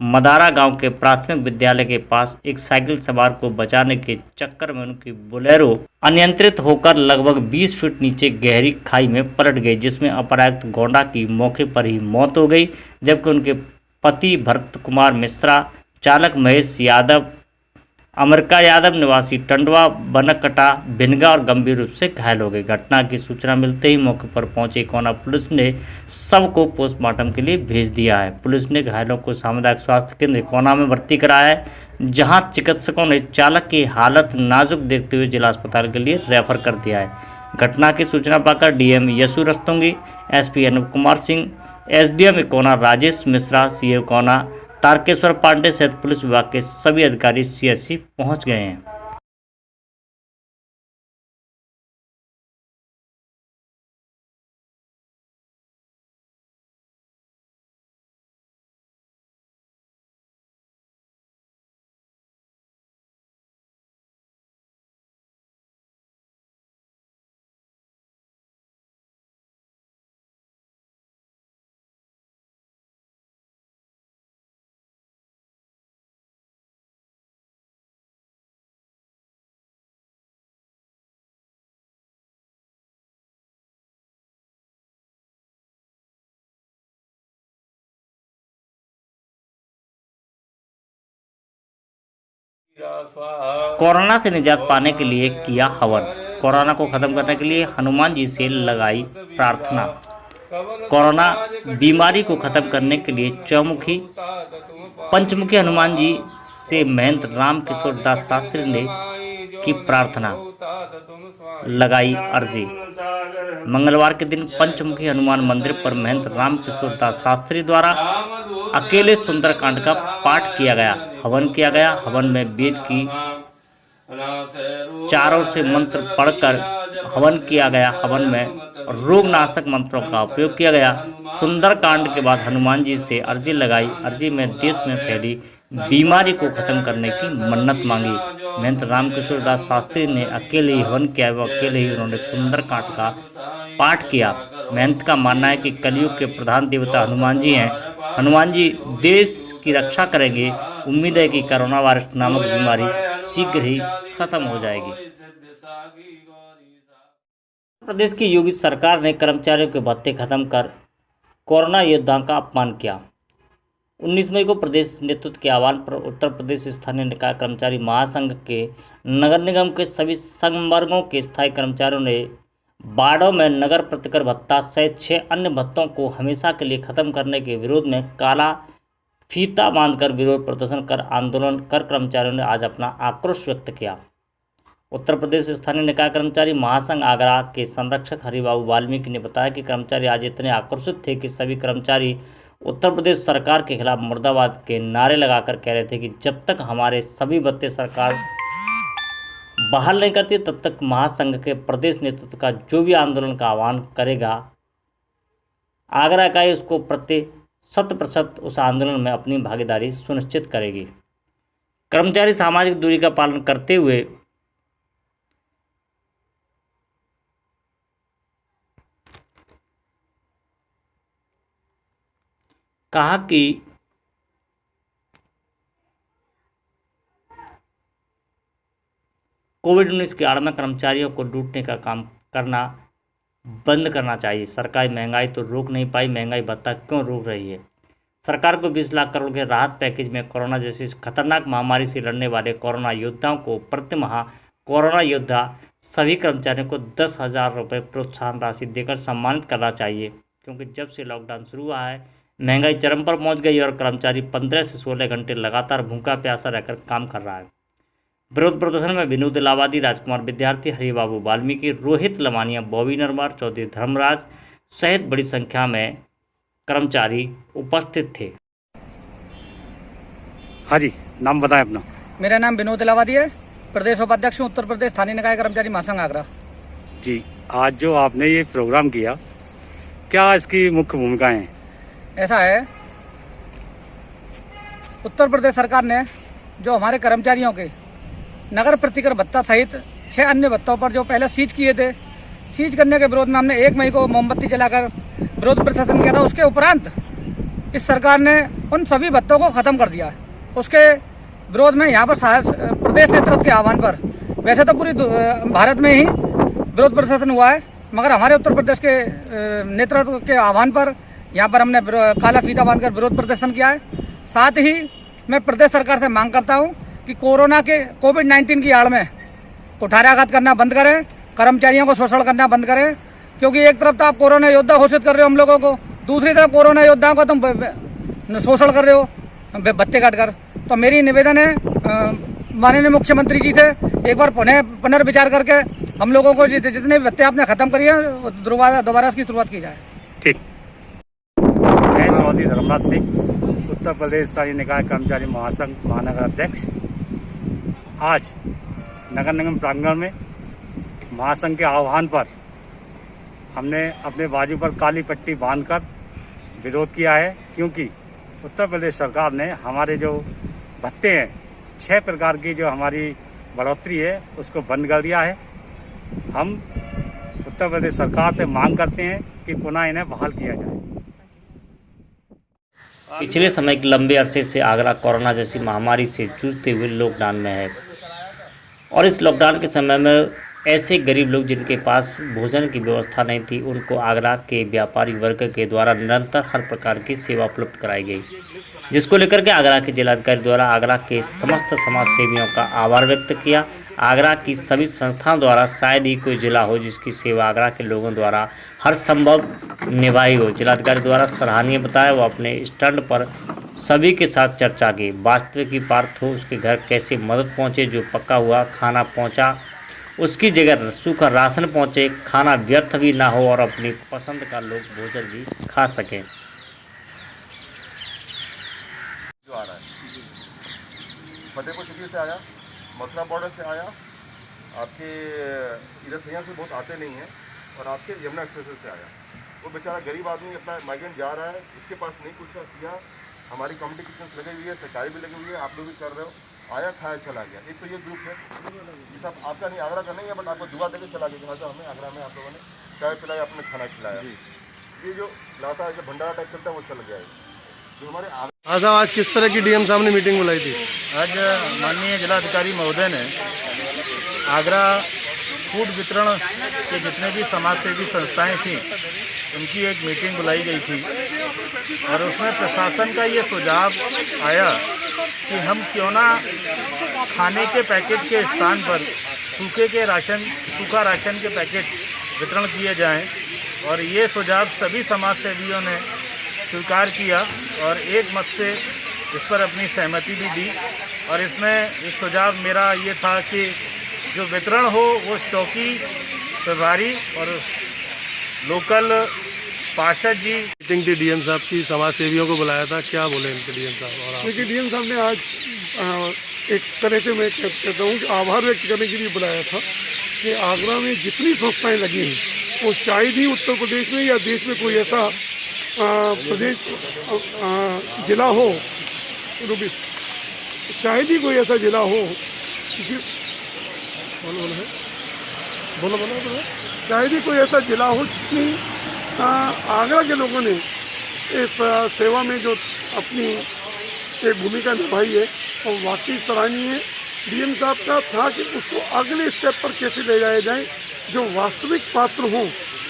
मदारा गांव के प्राथमिक विद्यालय के पास एक साइकिल सवार को बचाने के चक्कर में उनकी बोलेरो अनियंत्रित होकर लगभग 20 फीट नीचे गहरी खाई में पलट गई, जिसमें अपर आयुक्त गोंडा की मौके पर ही मौत हो गई, जबकि उनके पति भरत कुमार मिश्रा, चालक महेश यादव, अमरका यादव निवासी टंडवा बनकटा भिनगा और गंभीर रूप से घायल हो गए। घटना की सूचना मिलते ही मौके पर पहुंचे कोना पुलिस ने शव को पोस्टमार्टम के लिए भेज दिया है। पुलिस ने घायलों को सामुदायिक स्वास्थ्य केंद्र कोना में भर्ती कराया है, जहां चिकित्सकों ने चालक की हालत नाजुक देखते हुए जिला अस्पताल के लिए रेफर कर दिया है। घटना की सूचना पाकर DM Yesu Rastogi, SP Anoop Kumar Singh, SDM कोना राजेश मिश्रा, CO कोना तारकेश्वर पांडे सहित पुलिस विभाग के सभी अधिकारी CSC पहुंच गए हैं। कोरोना से निजात पाने के लिए किया हवन। कोरोना को खत्म करने के लिए हनुमान जी से लगाई प्रार्थना। कोरोना बीमारी को खत्म करने के लिए चौमुखी पंचमुखी हनुमान जी से महंत राम किशोर दास शास्त्री ने की प्रार्थना, लगाई अर्जी। मंगलवार के दिन पंचमुखी हनुमान मंदिर पर महंत राम किशोर दास शास्त्री द्वारा अकेले सुंदरकांड का पाठ किया गया, हवन किया गया। हवन में वेद की चारों से मंत्र पढ़कर हवन किया गया। हवन में रोगनाशक मंत्रों का उपयोग किया गया। सुंदरकांड के बाद हनुमान जी से अर्जी लगाई। अर्जी में देश में फैली बीमारी को खत्म करने की मन्नत मांगी। महंत रामकिशोर दास शास्त्री ने अकेले ही हवन किया व अकेले ही उन्होंने सुंदरकांड का पाठ किया। महंत का मानना है कि कलयुग के प्रधान देवता हनुमान जी हैं। हनुमान जी देश की रक्षा करेंगे। उम्मीद है कि कोरोना वायरस नामक बीमारी शीघ्र ही खत्म हो जाएगी। प्रदेश की योगी सरकार ने कर्मचारियों के भत्ते खत्म कर कोरोना योद्धाओं का अपमान किया। 19 मई को प्रदेश नेतृत्व के आह्वान पर उत्तर प्रदेश स्थानीय निकाय कर्मचारी महासंघ के नगर निगम के सभी संवर्गों के स्थायी कर्मचारियों ने वार्डों में नगर प्रतिकर भत्ता सहित 6 अन्य भत्तों को हमेशा के लिए खत्म करने के विरोध में काला फीता बांधकर विरोध प्रदर्शन कर आंदोलन कर कर्मचारियों ने आज अपना आक्रोश व्यक्त किया। उत्तर प्रदेश स्थानीय निकाय कर्मचारी महासंघ आगरा के संरक्षक हरिबाबू वाल्मीकि ने बताया कि कर्मचारी आज इतने आक्रोशित थे कि सभी कर्मचारी उत्तर प्रदेश सरकार के खिलाफ मुर्दाबाद के नारे लगाकर कह रहे थे कि जब तक हमारे सभी भत्ते सरकार बहाल नहीं करती तब तक महासंघ के प्रदेश नेतृत्व का जो भी आंदोलन का आह्वान करेगा आगरा इकाई उसको 100% उस आंदोलन में अपनी भागीदारी सुनिश्चित करेगी। कर्मचारी सामाजिक दूरी का पालन करते हुए कहा कि कोविड-19 की आड़ में कर्मचारियों को लूटने का काम करना बंद करना चाहिए। सरकार महंगाई तो रोक नहीं पाई, महंगाई भत्ता क्यों रोक रही है? सरकार को 20 लाख करोड़ के राहत पैकेज में कोरोना जैसी खतरनाक महामारी से लड़ने वाले कोरोना योद्धाओं को प्रति माह कोरोना योद्धा सभी कर्मचारियों को 10,000 रुपये प्रोत्साहन राशि देकर सम्मानित करना चाहिए, क्योंकि जब से लॉकडाउन शुरू हुआ है महंगाई चरम पर पहुंच गई और कर्मचारी 15 से 16 घंटे लगातार भूखा प्यासा रहकर काम कर रहा है। विरोध प्रदर्शन में विनोद इलाहाबादी, राजकुमार विद्यार्थी, हरिबाबू वाल्मीकि, रोहित लमानिया, बॉबी नरवार, चौधरी धर्मराज सहित बड़ी संख्या में कर्मचारी उपस्थित थे। हाँ जी, नाम बताएं अपना। मेरा नाम विनोद इलाहाबादी है, प्रदेश उपाध्यक्ष उत्तर प्रदेश स्थानीय निकाय कर्मचारी महासंघ आगरा। जी, आज जो आपने ये प्रोग्राम किया, क्या इसकी मुख्य भूमिकाएं हैं? ऐसा है, उत्तर प्रदेश सरकार ने जो हमारे कर्मचारियों के नगर प्रतिकर भत्ता सहित 6 अन्य भत्तों पर जो पहले सीज किए थे, सीज करने के विरोध में हमने 1 मई को मोमबत्ती जलाकर विरोध प्रदर्शन किया था। उसके उपरांत इस सरकार ने उन सभी भत्तों को खत्म कर दिया। उसके विरोध में यहाँ पर प्रदेश नेतृत्व के आह्वान पर, वैसे तो पूरी भारत में ही विरोध प्रदर्शन हुआ है, मगर हमारे उत्तर प्रदेश के नेतृत्व के आह्वान पर यहाँ पर हमने काला फीता बांधकर विरोध प्रदर्शन किया है। साथ ही मैं प्रदेश सरकार से मांग करता हूँ कि कोविड-19 की आड़ में कुठाराघात करना बंद करें, कर्मचारियों को शोषण करना बंद करें, क्योंकि एक तरफ तो आप कोरोना योद्धा घोषित कर रहे हो हम लोगों को, दूसरी तरफ कोरोना योद्धाओं को तुम शोषण कर रहे हो भत्ते काटकर। तो मेरी निवेदन है माननीय मुख्यमंत्री जी से एक बार पुनर्विचार करके हम लोगों को जितने भत्ते आपने खत्म करी है दोबारा इसकी शुरुआत की जाए। ठीक। चौधरी धर्मराज सिंह, उत्तर प्रदेश स्थानीय निकाय कर्मचारी महासंघ महानगर अध्यक्ष। आज नगर निगम प्रांगण में महासंघ के आह्वान पर हमने अपने बाजू पर काली पट्टी बांधकर विरोध किया है, क्योंकि उत्तर प्रदेश सरकार ने हमारे जो भत्ते हैं 6 प्रकार की जो हमारी बढ़ोतरी है उसको बंद कर दिया है। हम उत्तर प्रदेश सरकार से मांग करते हैं कि पुनः इन्हें बहाल किया जाए। पिछले समय के लंबे अरसे से आगरा कोरोना जैसी महामारी से जूझते हुए लॉकडाउन में है और इस लॉकडाउन के समय में ऐसे गरीब लोग जिनके पास भोजन की व्यवस्था नहीं थी, उनको आगरा के व्यापारी वर्ग के द्वारा निरंतर हर प्रकार की सेवा उपलब्ध कराई गई, जिसको लेकर के आगरा के जिलाधिकारी द्वारा आगरा के समस्त समाज सेवियों का आभार व्यक्त किया। आगरा की सभी संस्थाओं द्वारा शायद ही कोई जिला हो जिसकी सेवा आगरा के लोगों द्वारा हर संभव निभाई हो। जिलाधिकारी द्वारा सराहनीय बताया। वो अपने स्टैंड पर सभी के साथ चर्चा की, वास्तविक की पार्थ हो उसके घर कैसे मदद पहुंचे, जो पका हुआ खाना पहुंचा उसकी जगह सूखा राशन पहुंचे, खाना व्यर्थ भी ना हो और अपनी पसंद का लोग भोजन भी खा सकें। जो आ रहा है फतेहपुर सिटी से आया, मथुरा बॉर्डर से आया, आपके इधर सैया से बहुत आते नहीं हैं, और आपके यमुना एक्सप्रेस से आया। वो बेचारा गरीब आदमी अपना माइग्रेंट जा रहा है, उसके पास नहीं कुछ किया। हमारी कम्युनिटी कितनी लगी हुई है, सरकारी भी लगी हुई है, आप लोग भी कर रहे हो, आया खाया चला गया। एक तो ये ग्रुप है, ये सब आपका नहीं, आगरा का नहीं है, बट आपको दुआ देकर चला गया। जहाँ से हमें आगरा में आप लोगों ने चाय पिलाया, अपने खाना खिलाया। ये जो लाता है, जो भंडारा टाइप चलता है, वो चल गया है। जो हमारे हाँ साहब, आज किस तरह की डीएम साहब ने मीटिंग बुलाई थी? आज माननीय जिलाधिकारी महोदय ने आगरा फूड वितरण के जितने भी समाजसेवी संस्थाएं थी उनकी एक मीटिंग बुलाई गई थी, और उसमें प्रशासन का ये सुझाव आया कि हम क्यों ना खाने के पैकेट के स्थान पर सूखा राशन के पैकेट वितरण किए जाएं। और ये सुझाव सभी समाज सेवियों ने स्वीकार किया और एक मत से इस पर अपनी सहमति भी दी। और इसमें एक सुझाव मेरा ये था कि जो वितरण हो वो चौकी प्रभारी और लोकल पार्षद जी। मीटिंग थी डीएम साहब की, समाज सेवियों को बुलाया था, क्या बोले इनके डीएम साहब? और देखिए डीएम साहब ने आज एक तरह से मैं कहता हूँ कि आभार व्यक्त करने के लिए बुलाया था कि आगरा में जितनी संस्थाएं लगी हैं वो शायद ही उत्तर प्रदेश में या देश में कोई ऐसा प्रदेश जिला हो, शायद ही कोई ऐसा जिला हो बोलो शायद ही कोई ऐसा जिला हो जितनी आगरा के लोगों ने इस सेवा में जो अपनी एक भूमिका निभाई है और वाकई सराहनीय है। डीएम साहब का था कि उसको अगले स्टेप पर कैसे ले जाया जाए, जो वास्तविक पात्र हों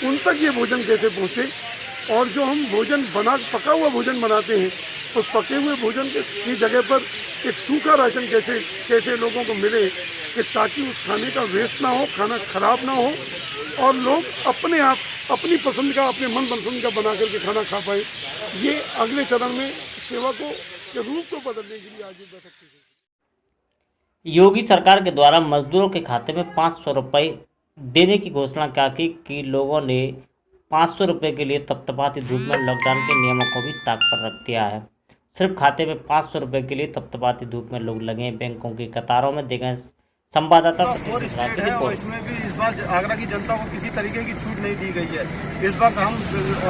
उन तक ये भोजन कैसे पहुँचे, और जो हम भोजन पका हुआ भोजन बनाते हैं उस पके हुए भोजन की जगह पर एक सूखा राशन कैसे लोगों को मिले कि ताकि उस खाने का वेस्ट ना हो, खाना खराब ना हो और लोग अपने आप अपनी पसंद का, अपने मन पसंद का बना करके खाना खा पाए। ये अगले चरण में सेवा को के रूप को बदलने के लिए आज बैठक की गई। योगी सरकार के द्वारा मजदूरों के खाते में 500 रुपये देने की घोषणा क्या की कि लोगों ने 500 रुपये के लिए तपतपाती धूप में लॉकडाउन के नियमों को भी ताक पर रख दिया है। सिर्फ खाते में 500 रुपये के लिए तपतपाती धूप में लोग लगे बैंकों की कतारों में। देखें संवाददाता और इसमें भी इस बार आगरा की जनता को किसी तरीके की छूट नहीं दी गई है। इस बार हम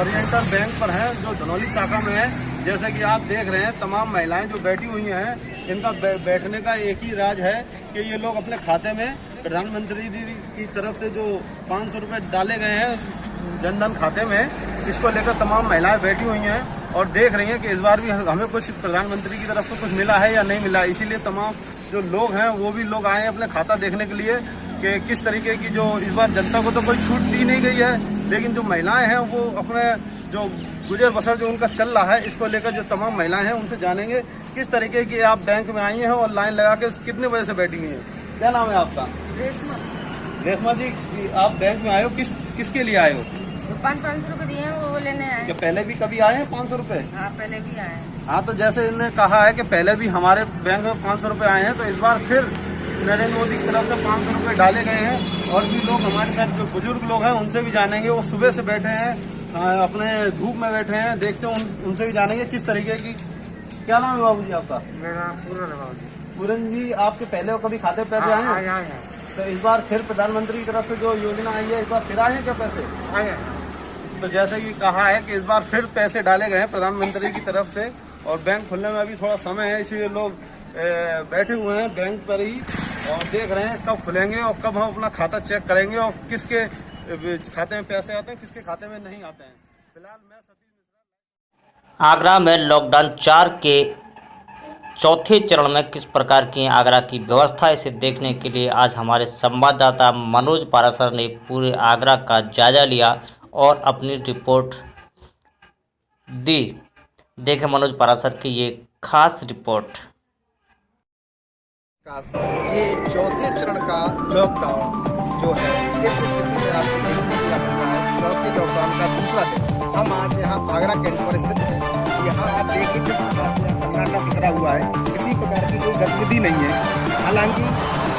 ओरिएंटल बैंक पर हैं जो धनौली शाखा में है। जैसे कि आप देख रहे हैं तमाम महिलाएं जो बैठी हुई हैं, इनका बैठने का एक ही राज है कि ये लोग अपने खाते में प्रधानमंत्री जी की तरफ से जो 500 रुपये डाले गए हैं जनधन खाते में, इसको लेकर तमाम महिलाएं बैठी हुई हैं और देख रही हैं कि इस बार भी हमें कुछ प्रधानमंत्री की तरफ से कुछ मिला है या नहीं मिला। इसीलिए तमाम जो लोग हैं वो भी लोग आए हैं अपने खाता देखने के लिए कि किस तरीके की जो इस बार जनता को तो कोई छूट दी नहीं गई है, लेकिन जो महिलाएं हैं वो अपने जो गुजर बसर जो उनका चल रहा है इसको लेकर जो तमाम महिलाएं हैं उनसे जानेंगे किस तरीके की आप बैंक में आई हैं और लाइन लगा के कितने बजे से बैठी हुई हैं। क्या नाम है आपका? रेशमा जी, आप बैंक में आए हो, किसके लिए आए हो? 500 रुपए दिए हैं वो लेने आए। क्या पहले भी कभी आए हैं 500 रुपए? हाँ पहले भी आए। हाँ, तो जैसे इन्होंने कहा है कि पहले भी हमारे बैंक में 500 रुपए आए हैं, तो इस बार फिर नरेंद्र मोदी की तरफ से 500 रुपए डाले गए हैं। और भी लोग हमारे साथ जो बुजुर्ग लोग हैं उनसे भी जानेंगे, वो सुबह से बैठे हैं अपने धूप में बैठे हैं, देखते हैं उनसे भी जानेंगे किस तरीके की। क्या नाम है बाबू जी आपका? मेरा पूरन है बाबू जी। पूरन जी, आपके पहले कभी खाते पैसे आए हैं? तो इस बार फिर प्रधानमंत्री की तरफ से जो योजना आई है इस बार फिर आए हैं क्या पैसे? आए हैं। तो जैसे कि कहा है कि इस बार फिर पैसे डाले गए हैं प्रधानमंत्री की तरफ से और बैंक खुलने में अभी थोड़ा समय है, इसलिए लोग बैठे हुए हैं बैंक पर ही और देख रहे हैं कब खुलेंगे और कब हम अपना खाता चेक करेंगे और किसके खाते में पैसे आते हैं किसके खाते में नहीं आते हैं। फिलहाल मैं आगरा में लॉकडाउन 4 के चौथे चरण में किस प्रकार की आगरा की व्यवस्था, इसे देखने के लिए आज हमारे संवाददाता मनोज पारासर ने पूरे आगरा का जायजा लिया और अपनी रिपोर्ट दी। देखें मनोज पारासर की ये खास रिपोर्ट। ये चौथे चरण का लॉकडाउन जो है इस स्थिति में आपको देखने के लिए मिल रहा है। चौथे लॉकडाउन का दूसरा दिन हम आज यहाँ आगरा कैंट पर स्थित हैं। यहाँ आप देखिए किस प्रकार से सन्नाटा पिछड़ा हुआ है, किसी प्रकार की कोई गतिविधि नहीं है। हालांकि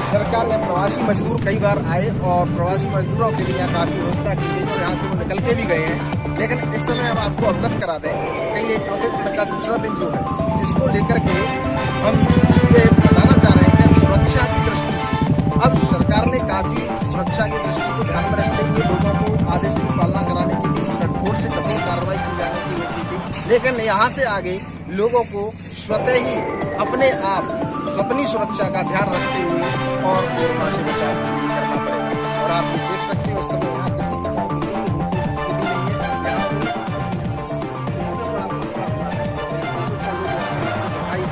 सरकार या प्रवासी मजदूर कई बार आए और प्रवासी मजदूरों के लिए काफ़ी व्यवस्था की गई और यहाँ से वो निकल के भी गए हैं। लेकिन इस समय हम आपको अवगत करा दें कि ये चौथे चरण का दूसरा दिन जो है इसको लेकर के हम ये बताना चाह रहे हैं कि सुरक्षा की दृष्टि से अब सरकार ने काफ़ी सुरक्षा की दृष्टि को ध्यान में रखते हुए लोगों को आदेश की पालना कराने के लिए कठोर से कठोर कार्रवाई की जाने की होती थी। लेकिन यहाँ से आगे लोगों को स्वतः ही अपने आप अपनी सुरक्षा का ध्यान रखते हुए और कोरोना से बचाव करना पड़ेगा। और आप ये देख सकते हो उस समय यहाँ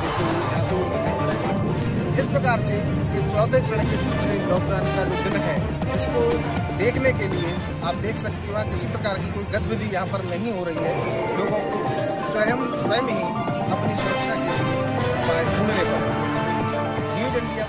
किसी इस प्रकार से ये चौथे चरण के दूसरे लॉकडाउन का जो दिन है इसको देखने के लिए आप देख सकते हो किसी प्रकार की कोई गतिविधि यहाँ पर नहीं हो रही है। लोगों को स्वयं ही अपनी सुरक्षा के लिए उपाय ढूंढने पड़े। News India